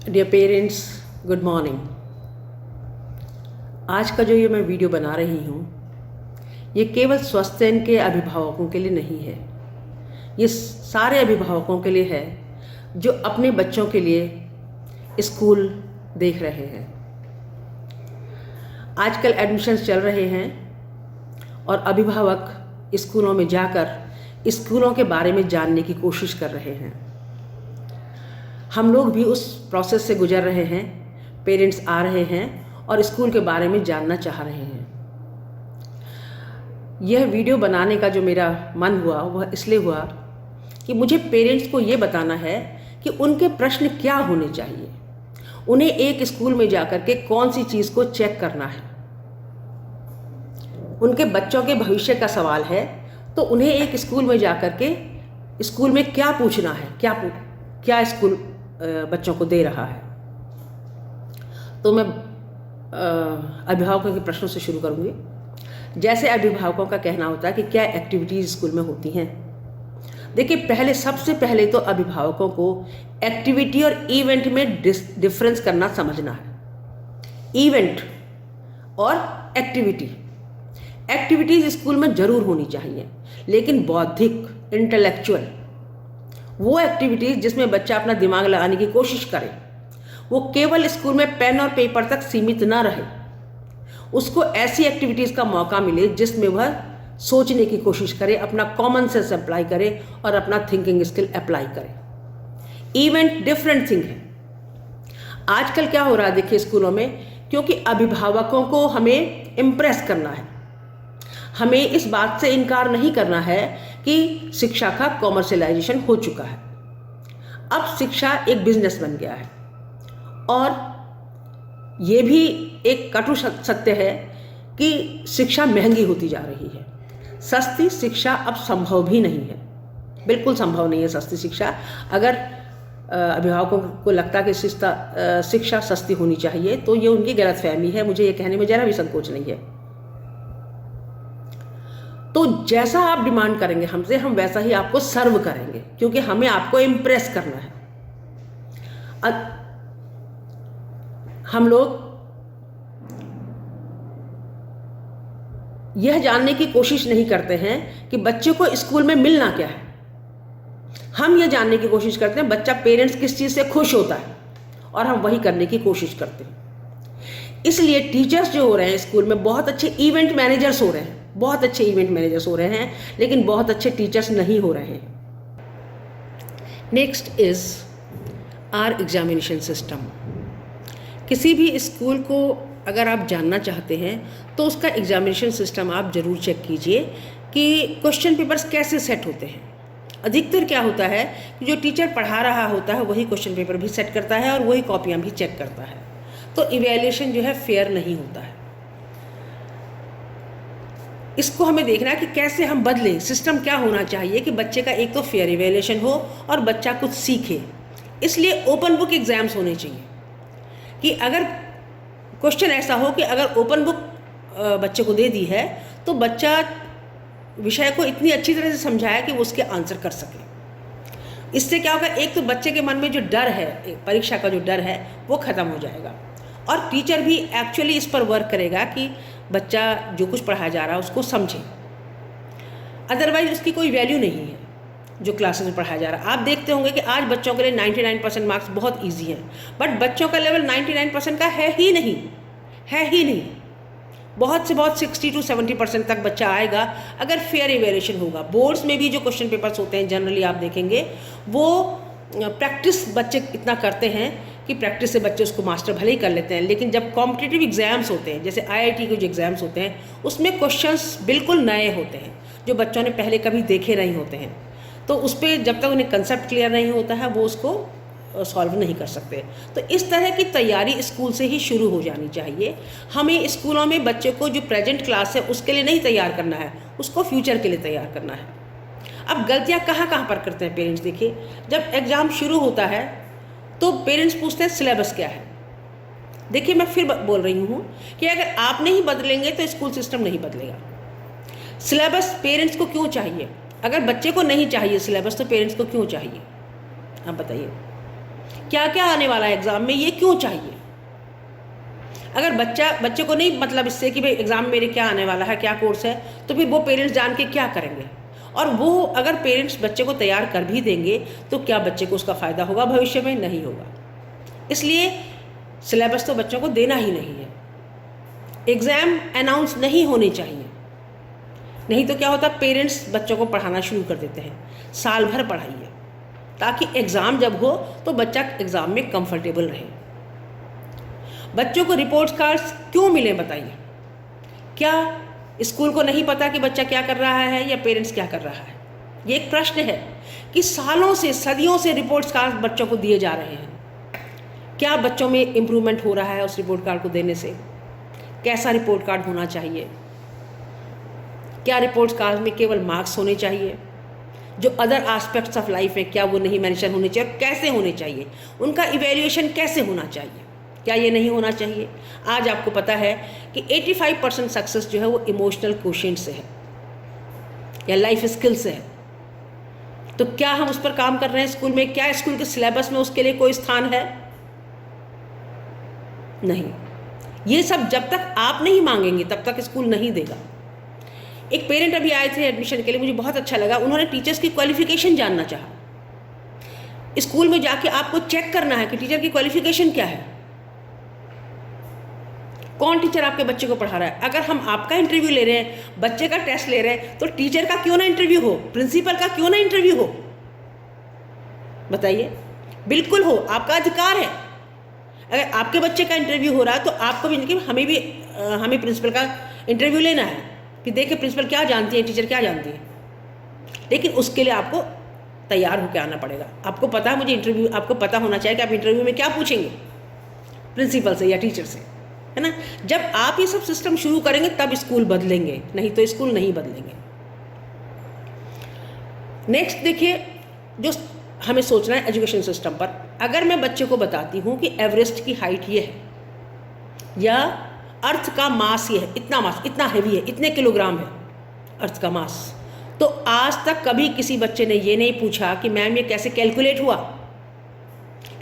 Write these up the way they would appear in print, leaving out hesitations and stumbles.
Dear parents, good morning. आज का जो ये मैं वीडियो बना रही हूँ ये केवल स्वस्थ्यन के अभिभावकों के लिए नहीं है, ये सारे अभिभावकों के लिए है जो अपने बच्चों के लिए स्कूल देख रहे हैं। आजकल एडमिशन्स चल रहे हैं और अभिभावक स्कूलों में जाकर स्कूलों के बारे में जानने की कोशिश कर रहे हैं। हम लोग भी उस प्रोसेस से गुजर रहे हैं। पेरेंट्स आ रहे हैं और स्कूल के बारे में जानना चाह रहे हैं। यह वीडियो बनाने का जो मेरा मन हुआ वह इसलिए हुआ कि मुझे पेरेंट्स को ये बताना है कि उनके प्रश्न क्या होने चाहिए, उन्हें एक स्कूल में जाकर के कौन सी चीज़ को चेक करना है। उनके बच्चों के भविष्य का सवाल है तो उन्हें एक स्कूल में जाकर के स्कूल में क्या पूछना है, क्या स्कूल बच्चों को दे रहा है। तो मैं अभिभावकों के प्रश्नों से शुरू करूँगी। जैसे अभिभावकों का कहना होता है कि क्या एक्टिविटीज़ स्कूल में होती हैं। देखिए, सबसे पहले तो अभिभावकों को एक्टिविटी और इवेंट में डिफरेंस करना समझना है। इवेंट और एक्टिविटीज़ स्कूल में ज़रूर होनी चाहिए, लेकिन बौद्धिक, इंटेलेक्चुअल, वो एक्टिविटीज़ जिसमें बच्चा अपना दिमाग लगाने की कोशिश करे, वो केवल स्कूल में पेन और पेपर तक सीमित ना रहे। उसको ऐसी एक्टिविटीज़ का मौका मिले जिसमें वह सोचने की कोशिश करे, अपना कॉमन सेंस अप्लाई करे और अपना थिंकिंग स्किल अप्लाई करे। इवेंट डिफरेंट थिंग है। आजकल क्या हो रहा है देखिए स्कूलों में, क्योंकि अभिभावकों को हमें इम्प्रेस करना है, हमें इस बात से इनकार नहीं करना है कि शिक्षा का कॉमर्शलाइजेशन हो चुका है। अब शिक्षा एक बिजनेस बन गया है और ये भी एक कटु सत्य है कि शिक्षा महंगी होती जा रही है। सस्ती शिक्षा अब संभव भी नहीं है, बिल्कुल संभव नहीं है सस्ती शिक्षा। अगर अभिभावकों को लगता है कि शिक्षा सस्ती होनी चाहिए तो ये उनकी गलतफहमी है। मुझे ये कहने में ज़रा भी संकोच नहीं है। तो जैसा आप डिमांड करेंगे हमसे, हम वैसा ही आपको सर्व करेंगे, क्योंकि हमें आपको इम्प्रेस करना है। हम लोग यह जानने की कोशिश नहीं करते हैं कि बच्चे को स्कूल में मिलना क्या है। हम यह जानने की कोशिश करते हैं बच्चा पेरेंट्स किस चीज़ से खुश होता है, और हम वही करने की कोशिश करते हैं। इसलिए टीचर्स जो हो रहे हैं स्कूल में बहुत अच्छे इवेंट मैनेजर्स हो रहे हैं, लेकिन बहुत अच्छे टीचर्स नहीं हो रहे हैं। Next is our examination system. किसी भी स्कूल को अगर आप जानना चाहते हैं तो उसका एग्जामिनेशन सिस्टम आप ज़रूर चेक कीजिए कि क्वेश्चन पेपर्स कैसे सेट होते हैं। अधिकतर क्या होता है कि जो टीचर पढ़ा रहा होता है वही क्वेश्चन पेपर भी सेट करता है और वही कॉपियाँ भी चेक करता है, तो इवैल्यूएशन जो है फेयर नहीं होता है। इसको हमें देखना है कि कैसे हम बदलें। सिस्टम क्या होना चाहिए कि बच्चे का एक तो फेयर इवैल्यूएशन हो और बच्चा कुछ सीखे। इसलिए ओपन बुक एग्ज़ाम्स होने चाहिए कि अगर क्वेश्चन ऐसा हो कि अगर ओपन बुक बच्चे को दे दी है तो बच्चा विषय को इतनी अच्छी तरह से समझाया कि वो उसके आंसर कर सके। इससे क्या होगा, एक तो बच्चे के मन में जो डर है, परीक्षा का जो डर है, वो ख़त्म हो जाएगा और टीचर भी एक्चुअली इस पर वर्क करेगा कि बच्चा जो कुछ पढ़ाया जा रहा है उसको समझे। अदरवाइज उसकी कोई वैल्यू नहीं है जो क्लासेस में पढ़ाया जा रहा है। आप देखते होंगे कि आज बच्चों के लिए 99% मार्क्स बहुत इजी हैं, बट बच्चों का लेवल 99% का है ही नहीं। बहुत से बहुत 60 to 70% तक बच्चा आएगा अगर फेयर इवैल्यूएशन होगा। बोर्ड्स में भी जो क्वेश्चन पेपर्स होते हैं जनरली आप देखेंगे वो प्रैक्टिस बच्चे इतना करते हैं कि प्रैक्टिस से बच्चे उसको मास्टर भले ही कर लेते हैं, लेकिन जब कॉम्पिटिटिव एग्जाम्स होते हैं, जैसे IIT के जो एग्ज़ाम्स होते हैं, उसमें क्वेश्चंस बिल्कुल नए होते हैं जो बच्चों ने पहले कभी देखे नहीं होते हैं। तो उस पर जब तक उन्हें कंसेप्ट क्लियर नहीं होता है वो उसको सॉल्व नहीं कर सकते। तो इस तरह की तैयारी स्कूल से ही शुरू हो जानी चाहिए। हमें स्कूलों में बच्चे को जो प्रेजेंट क्लास है उसके लिए नहीं तैयार करना है, उसको फ्यूचर के लिए तैयार करना है। अब गलतियाँ कहाँ पर करते हैं पेरेंट्स, देखिए जब एग्ज़ाम शुरू होता है तो पेरेंट्स पूछते हैं सिलेबस क्या है। देखिए मैं फिर बोल रही हूँ कि अगर आप नहीं बदलेंगे तो स्कूल सिस्टम नहीं बदलेगा। सिलेबस पेरेंट्स को क्यों चाहिए? अगर बच्चे को नहीं चाहिए सिलेबस तो पेरेंट्स को क्यों चाहिए, आप बताइए। क्या क्या आने वाला है एग्ज़ाम में, ये क्यों चाहिए। अगर बच्चे को नहीं मतलब इससे कि भाई एग्ज़ाम मेरे क्या आने वाला है, क्या कोर्स है, तो फिर वो पेरेंट्स जान के क्या करेंगे। और वो अगर पेरेंट्स बच्चे को तैयार कर भी देंगे तो क्या बच्चे को उसका फ़ायदा होगा भविष्य में, नहीं होगा। इसलिए सिलेबस तो बच्चों को देना ही नहीं है। एग्ज़ाम अनाउंस नहीं होने चाहिए, नहीं तो क्या होता है पेरेंट्स बच्चों को पढ़ाना शुरू कर देते हैं, साल भर पढ़ाइए ताकि एग्ज़ाम जब हो तो बच्चा एग्ज़ाम में कंफर्टेबल रहे। बच्चों को रिपोर्ट कार्ड्स क्यों मिले बताइए। क्या स्कूल को नहीं पता कि बच्चा क्या कर रहा है या पेरेंट्स क्या कर रहा है। ये एक प्रश्न है कि सालों से सदियों से रिपोर्ट कार्ड बच्चों को दिए जा रहे हैं। क्या बच्चों में इम्प्रूवमेंट हो रहा है उस रिपोर्ट कार्ड को देने से। कैसा रिपोर्ट कार्ड होना चाहिए। क्या रिपोर्ट कार्ड में केवल मार्क्स होने चाहिए, जो अदर एस्पेक्ट्स ऑफ लाइफ है क्या वो नहीं मेंशन होने चाहिए, और कैसे होने चाहिए, उनका इवैल्यूएशन कैसे होना चाहिए, क्या ये नहीं होना चाहिए। आज आपको पता है कि 85% सक्सेस जो है वो इमोशनल क्वोशिएंट से है या लाइफ स्किल से है। तो क्या हम उस पर काम कर रहे हैं स्कूल में। क्या स्कूल के सिलेबस में उसके लिए कोई स्थान है, नहीं। ये सब जब तक आप नहीं मांगेंगे तब तक स्कूल नहीं देगा। एक पेरेंट अभी आए थे एडमिशन के लिए, मुझे बहुत अच्छा लगा, उन्होंने टीचर्स की क्वालिफिकेशन जानना चाहा। स्कूल में जाके आपको चेक करना है कि टीचर की क्वालिफिकेशन क्या है, कौन टीचर आपके बच्चे को पढ़ा रहा है। अगर हम आपका इंटरव्यू ले रहे हैं, बच्चे का टेस्ट ले रहे हैं, तो टीचर का क्यों ना इंटरव्यू हो, प्रिंसिपल का क्यों ना इंटरव्यू हो, बताइए। बिल्कुल हो, आपका अधिकार है। अगर आपके बच्चे का इंटरव्यू हो रहा है तो आपको भी हमें प्रिंसिपल का इंटरव्यू लेना है कि देखें प्रिंसिपल क्या जानती है, टीचर क्या जानती है। लेकिन उसके लिए आपको तैयार होकर आना पड़ेगा। आपको पता है, मुझे इंटरव्यू आपको पता होना चाहिए कि आप इंटरव्यू में क्या पूछेंगे प्रिंसिपल से या टीचर से, है ना। जब आप ये सब सिस्टम शुरू करेंगे तब स्कूल बदलेंगे, नहीं तो स्कूल नहीं बदलेंगे। नेक्स्ट देखिए, जो हमें सोचना है एजुकेशन सिस्टम पर। अगर मैं बच्चे को बताती हूँ कि एवरेस्ट की हाइट ये है या अर्थ का मास ये है, इतना मास, इतना हैवी है, इतने किलोग्राम है अर्थ का मास, तो आज तक कभी किसी बच्चे ने ये नहीं पूछा कि मैम ये कैसे कैलकुलेट हुआ,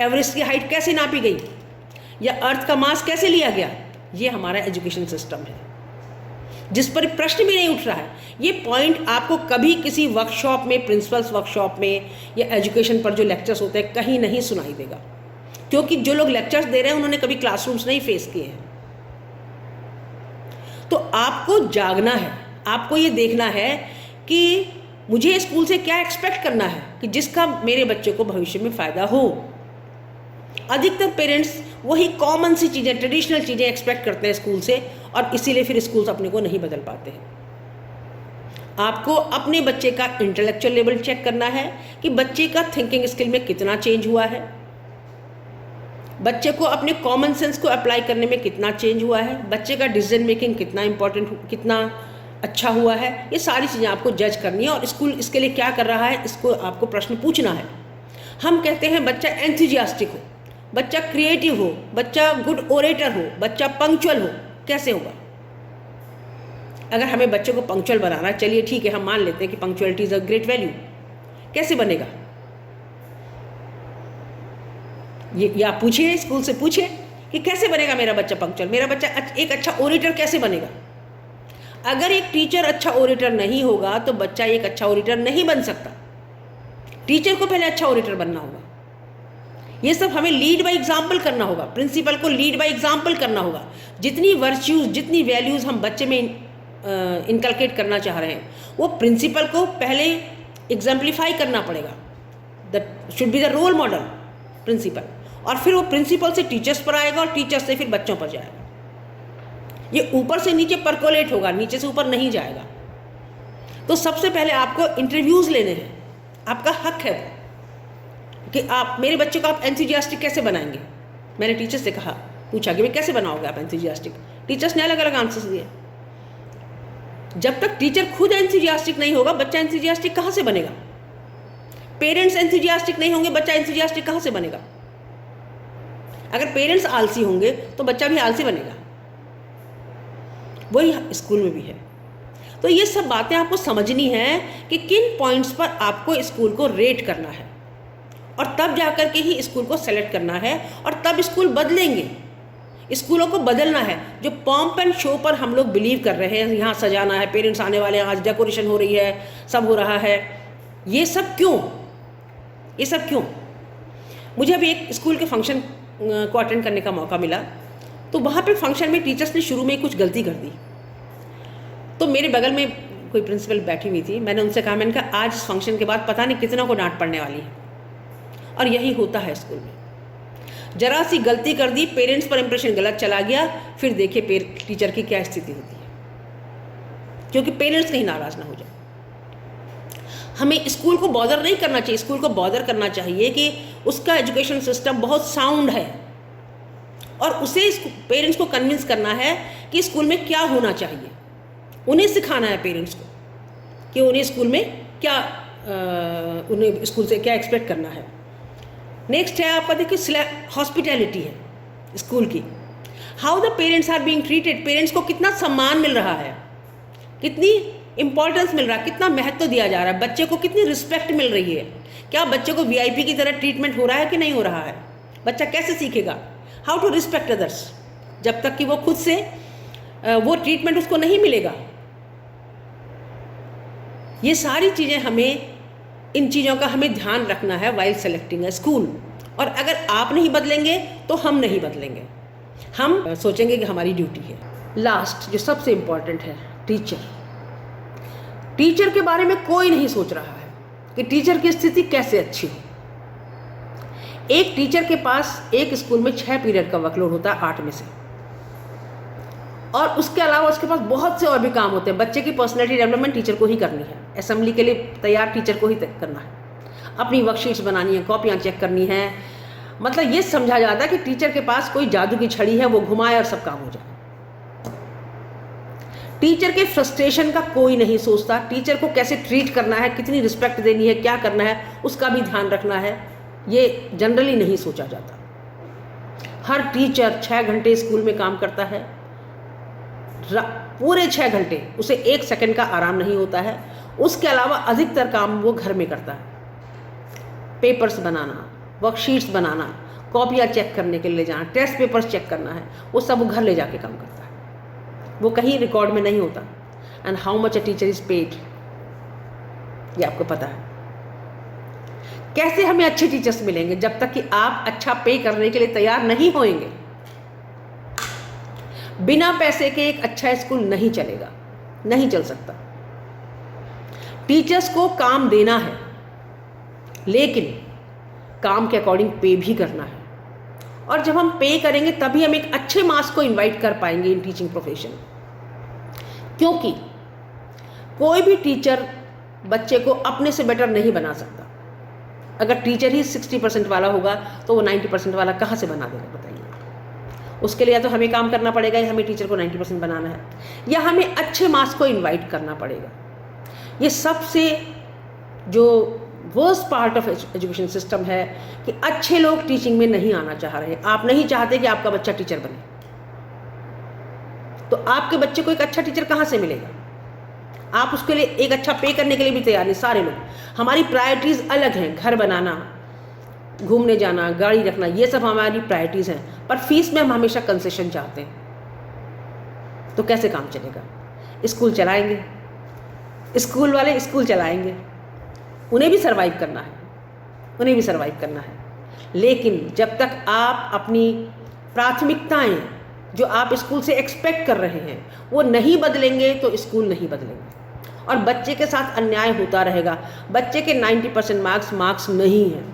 एवरेस्ट की हाइट कैसे नापी गई, या अर्थ का मास कैसे लिया गया। ये हमारा एजुकेशन सिस्टम है जिस पर प्रश्न भी नहीं उठ रहा है। ये पॉइंट आपको कभी किसी वर्कशॉप में, प्रिंसिपल्स वर्कशॉप में या एजुकेशन पर जो लेक्चर्स होते हैं कहीं नहीं सुनाई देगा, क्योंकि जो लोग लेक्चर्स दे रहे हैं उन्होंने कभी क्लासरूम्स नहीं फेस किए हैं। तो आपको जागना है, आपको ये देखना है कि मुझे स्कूल से क्या एक्सपेक्ट करना है कि जिसका मेरे बच्चे को भविष्य में फ़ायदा हो। अधिकतर पेरेंट्स वही कॉमन सी चीज़ें, ट्रेडिशनल चीज़ें एक्सपेक्ट करते हैं स्कूल से, और इसीलिए फिर स्कूल्स अपने को नहीं बदल पाते हैं। आपको अपने बच्चे का इंटेलेक्चुअल लेवल चेक करना है कि बच्चे का थिंकिंग स्किल में कितना चेंज हुआ है, बच्चे को अपने कॉमन सेंस को अप्लाई करने में कितना चेंज हुआ है, बच्चे का डिसीजन मेकिंग कितना इम्पोर्टेंट, कितना अच्छा हुआ है। ये सारी चीज़ें आपको जज करनी है, और स्कूल इसके लिए क्या कर रहा है इसको आपको प्रश्न पूछना है। हम कहते हैं बच्चा एंथुजियास्टिक हो, बच्चा क्रिएटिव हो, बच्चा गुड ओरेटर हो, बच्चा पंक्चुअल हो। कैसे होगा? अगर हमें बच्चे को पंक्चुअल बनाना है, चलिए ठीक है, हम मान लेते हैं कि punctuality is a great value. कैसे बनेगा ये आप पूछिए, स्कूल से पूछिए कि कैसे बनेगा मेरा बच्चा पंक्चुअल, मेरा बच्चा एक अच्छा ओरेटर कैसे बनेगा। अगर एक टीचर अच्छा ओरेटर नहीं होगा तो बच्चा एक अच्छा ओरेटर नहीं बन सकता। टीचर को पहले अच्छा ओरेटर बनना होगा। ये सब हमें लीड बाय एग्जाम्पल करना होगा, प्रिंसिपल को लीड बाय एग्जाम्पल करना होगा। जितनी वर्च्यूज़, जितनी वैल्यूज़ हम बच्चे में इनकलकेट करना चाह रहे हैं, वो प्रिंसिपल को पहले एग्जाम्पलीफाई करना पड़ेगा। That should be the role model principal, और फिर वो प्रिंसिपल से टीचर्स पर आएगा और टीचर्स से फिर बच्चों पर जाएगा। ये ऊपर से नीचे परकोलेट होगा, नीचे से ऊपर नहीं जाएगा। तो सबसे पहले आपको इंटरव्यूज़ लेने हैं, आपका हक है कि आप मेरे बच्चे को आप एंथुजियास्टिक कैसे बनाएंगे। मैंने टीचर से कहा, पूछा कि भाई कैसे बनाओगे आप एंथुजियास्टिक। टीचर्स ने अलग अलग आंसर्स दिए। जब तक टीचर खुद एंथुजियास्टिक नहीं होगा, बच्चा एंथुजियास्टिक कहाँ से बनेगा। पेरेंट्स एंथुजियास्टिक नहीं होंगे, बच्चा एंथुजियास्टिक कहाँ से बनेगा। अगर पेरेंट्स आलसी होंगे तो बच्चा भी आलसी बनेगा। वही स्कूल में भी है। तो ये सब बातें आपको समझनी है कि किन पॉइंट्स पर आपको स्कूल को रेट करना है और तब जाकर के ही स्कूल को सेलेक्ट करना है और तब स्कूल बदलेंगे। स्कूलों को बदलना है। जो पॉम्प एंड शो पर हम लोग बिलीव कर रहे हैं, यहाँ सजाना है, पेरेंट्स आने वाले हैं, आज डेकोरेशन हो रही है, सब हो रहा है, ये सब क्यों? ये सब क्यों? मुझे अभी एक स्कूल के फंक्शन को अटेंड करने का मौका मिला, तो वहाँ पे फंक्शन में टीचर्स ने शुरू में कुछ गलती कर दी। तो मेरे बगल में कोई प्रिंसिपल बैठी हुई थी, मैंने उनसे कहा, मैंने कहा आज फंक्शन के बाद पता नहीं कितना को डांट पड़ने वाली है। और यही होता है स्कूल में, जरा सी गलती कर दी, पेरेंट्स पर इंप्रेशन गलत चला गया, फिर देखिए टीचर की क्या स्थिति होती है, क्योंकि पेरेंट्स कहीं नाराज ना हो जाए। हमें स्कूल को बॉदर नहीं करना चाहिए, स्कूल को बॉदर करना चाहिए कि उसका एजुकेशन सिस्टम बहुत साउंड है और उसे पेरेंट्स को कन्विंस करना है कि स्कूल में क्या होना चाहिए। उन्हें सिखाना है पेरेंट्स को कि उन्हें स्कूल में क्या उन्हें स्कूल से क्या एक्सपेक्ट करना है। नेक्स्ट है आपका, देखिए हॉस्पिटैलिटी है स्कूल की। How the parents are being treated, parents को कितना सम्मान मिल रहा है, कितनी इंपॉर्टेंस मिल रहा है, कितना महत्व दिया जा रहा है, बच्चे को कितनी रिस्पेक्ट मिल रही है। क्या बच्चे को वीआईपी की तरह ट्रीटमेंट हो रहा है कि नहीं हो रहा है? बच्चा कैसे सीखेगा हाउ टू रिस्पेक्ट अदर्स जब तक कि वो खुद से वो ट्रीटमेंट उसको नहीं मिलेगा। ये सारी चीज़ें हमें, इन चीज़ों का हमें ध्यान रखना है वाइल सेलेक्टिंग अ स्कूल। और अगर आप नहीं बदलेंगे तो हम नहीं बदलेंगे, हम सोचेंगे कि हमारी ड्यूटी है। लास्ट जो सबसे इम्पॉर्टेंट है, टीचर। टीचर के बारे में कोई नहीं सोच रहा है कि टीचर की स्थिति कैसे अच्छी हो। एक टीचर के पास एक स्कूल में 6 पीरियड का वर्कलोड होता है 8 में से, और उसके अलावा उसके पास बहुत से और भी काम होते हैं। बच्चे की पर्सनैलिटी डेवलपमेंट टीचर को ही करनी है, असेंबली के लिए तैयार टीचर को ही करना है, अपनी वर्कशीट्स बनानी है, कॉपियाँ चेक करनी है। मतलब ये समझा जाता है कि टीचर के पास कोई जादू की छड़ी है, वो घुमाए और सब काम हो जाए। टीचर के फ्रस्ट्रेशन का कोई नहीं सोचता, टीचर को कैसे ट्रीट करना है, कितनी रिस्पेक्ट देनी है, क्या करना है, उसका भी ध्यान रखना है, ये जनरली नहीं सोचा जाता। हर टीचर 6 घंटे स्कूल में काम करता है, पूरे 6 घंटे, उसे 1 सेकंड का आराम नहीं होता है। उसके अलावा अधिकतर काम वो घर में करता है, पेपर्स बनाना, वर्कशीट्स बनाना, कॉपियाँ चेक करने के लिए ले जाना, टेस्ट पेपर्स चेक करना है, वो सब वो घर ले जाके काम करता है, वो कहीं रिकॉर्ड में नहीं होता। And how much a teacher is paid, ये आपको पता है। कैसे हमें अच्छे टीचर्स मिलेंगे जब तक कि आप अच्छा पे करने के लिए तैयार नहीं होंगे। बिना पैसे के एक अच्छा स्कूल नहीं चलेगा, नहीं चल सकता। टीचर्स को काम देना है, लेकिन काम के अकॉर्डिंग पे भी करना है। और जब हम पे करेंगे तभी हम एक अच्छे मास को इनवाइट कर पाएंगे इन टीचिंग प्रोफेशन। क्योंकि कोई भी टीचर बच्चे को अपने से बेटर नहीं बना सकता। अगर टीचर ही 60% वाला होगा तो वो 90% वाला कहाँ से बना देगा, बताइए। उसके लिए या तो हमें काम करना पड़ेगा, या हमें टीचर को 90% बनाना है, या हमें अच्छे मार्क्स को इनवाइट करना पड़ेगा। ये सबसे जो worst part of education system है कि अच्छे लोग टीचिंग में नहीं आना चाह रहे। आप नहीं चाहते कि आपका बच्चा टीचर बने, तो आपके बच्चे को एक अच्छा टीचर कहाँ से मिलेगा? आप उसके लिए एक अच्छा पे करने के लिए भी तैयार नहीं। सारे लोग, हमारी प्रायोरिटीज़ अलग हैं, घर बनाना, घूमने जाना, गाड़ी रखना, ये सब हमारी प्रायोरिटीज़ हैं, पर फीस में हम हमेशा कंसेशन चाहते हैं। तो कैसे काम चलेगा? स्कूल चलाएंगे, स्कूल वाले स्कूल चलाएंगे, उन्हें भी सर्वाइव करना है, उन्हें भी सर्वाइव करना है। लेकिन जब तक आप अपनी प्राथमिकताएं जो आप स्कूल से एक्सपेक्ट कर रहे हैं वो नहीं बदलेंगे तो स्कूल नहीं बदलेंगे, और बच्चे के साथ अन्याय होता रहेगा। बच्चे के 90% मार्क्स नहीं हैं,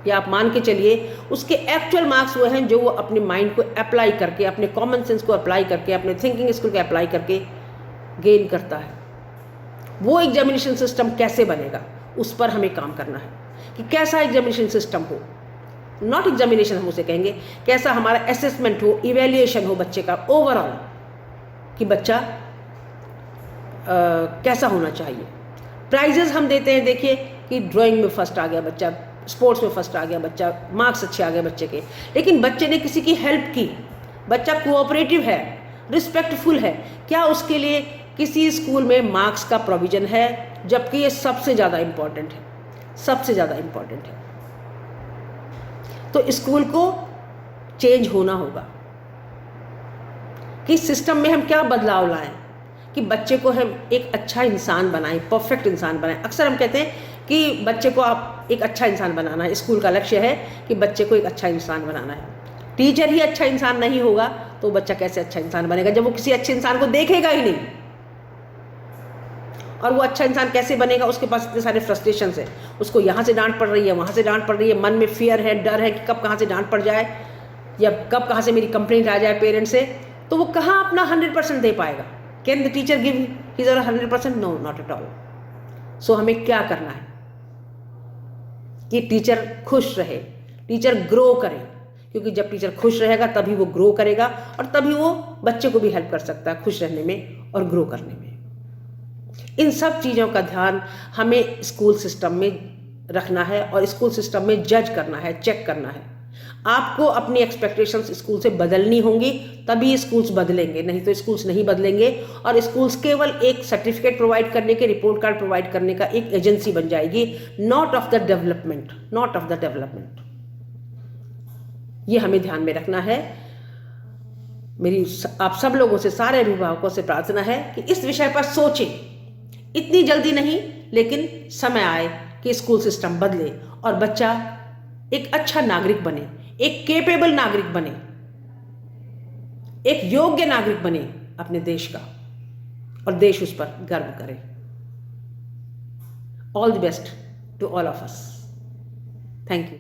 ये आप मान के चलिए। उसके एक्चुअल मार्क्स वो हैं जो वो अपने माइंड को अप्लाई करके, अपने कॉमन सेंस को अप्लाई करके, अपने थिंकिंग स्किल को अप्लाई करके गेन करता है। वो एग्जामिनेशन सिस्टम कैसे बनेगा, उस पर हमें काम करना है कि कैसा एग्जामिनेशन सिस्टम हो। नॉट एग्जामिनेशन हम उसे कहेंगे, कैसा हमारा असेसमेंट हो, इवेल्युएशन हो बच्चे का ओवरऑल, कि बच्चा कैसा होना चाहिए। प्राइजेस हम देते हैं, देखिए कि ड्राइंग में फर्स्ट आ गया बच्चा, स्पोर्ट्स में फर्स्ट आ गया बच्चा, मार्क्स अच्छे आ गए बच्चे के, लेकिन बच्चे ने किसी की हेल्प की, बच्चा कोऑपरेटिव है, रिस्पेक्टफुल है, क्या उसके लिए किसी स्कूल में मार्क्स का प्रोविज़न है? जबकि ये सबसे ज़्यादा इम्पॉर्टेंट है, सबसे ज़्यादा इम्पॉर्टेंट है। तो स्कूल को चेंज होना होगा कि सिस्टम में हम क्या बदलाव लाएं कि बच्चे को हम एक अच्छा इंसान बनाएं, परफेक्ट इंसान बनाएं। अक्सर हम कहते हैं कि बच्चे को आप एक अच्छा इंसान बनाना है, स्कूल का लक्ष्य है कि बच्चे को एक अच्छा इंसान बनाना है। टीचर ही अच्छा इंसान नहीं होगा तो बच्चा कैसे अच्छा इंसान बनेगा, जब वो किसी अच्छे इंसान को देखेगा ही नहीं। और वो अच्छा इंसान कैसे बनेगा, उसके पास इतने सारे फ्रस्ट्रेशन है, उसको यहाँ से डांट पड़ रही है, वहाँ से डांट पड़ रही है, मन में फियर है, डर है कि कब कहाँ से डांट पड़ जाए या कब कहाँ से मेरी कंप्लेंट आ जाए पेरेंट्स से, तो वो कहाँ अपना 100% दे पाएगा। Can the teacher give his 100%? No, not at all. So हमें क्या करना है कि टीचर खुश रहे, टीचर ग्रो करे, क्योंकि जब टीचर खुश रहेगा तभी वो ग्रो करेगा और तभी वो बच्चे को भी हेल्प कर सकता है खुश रहने में और ग्रो करने में। इन सब चीज़ों का ध्यान हमें स्कूल सिस्टम में रखना है और स्कूल सिस्टम में जज करना है, चेक करना है। आपको अपनी एक्सपेक्टेशंस स्कूल से बदलनी होंगी, तभी स्कूल्स बदलेंगे, नहीं तो स्कूल्स नहीं बदलेंगे। और स्कूल्स केवल एक सर्टिफिकेट प्रोवाइड करने के, रिपोर्ट कार्ड प्रोवाइड करने का एक एजेंसी बन जाएगी, not of the development, not of the development. ये हमें ध्यान में रखना है। मेरी आप सब लोगों से, सारे अभिभावकों से प्रार्थना है कि इस विषय पर सोचें। इतनी जल्दी नहीं, लेकिन समय आए कि स्कूल सिस्टम बदले और बच्चा एक अच्छा नागरिक बने, एक केपेबल नागरिक बने, एक योग्य नागरिक बने अपने देश का, और देश उस पर गर्व करे। All the best to all of us. Thank you.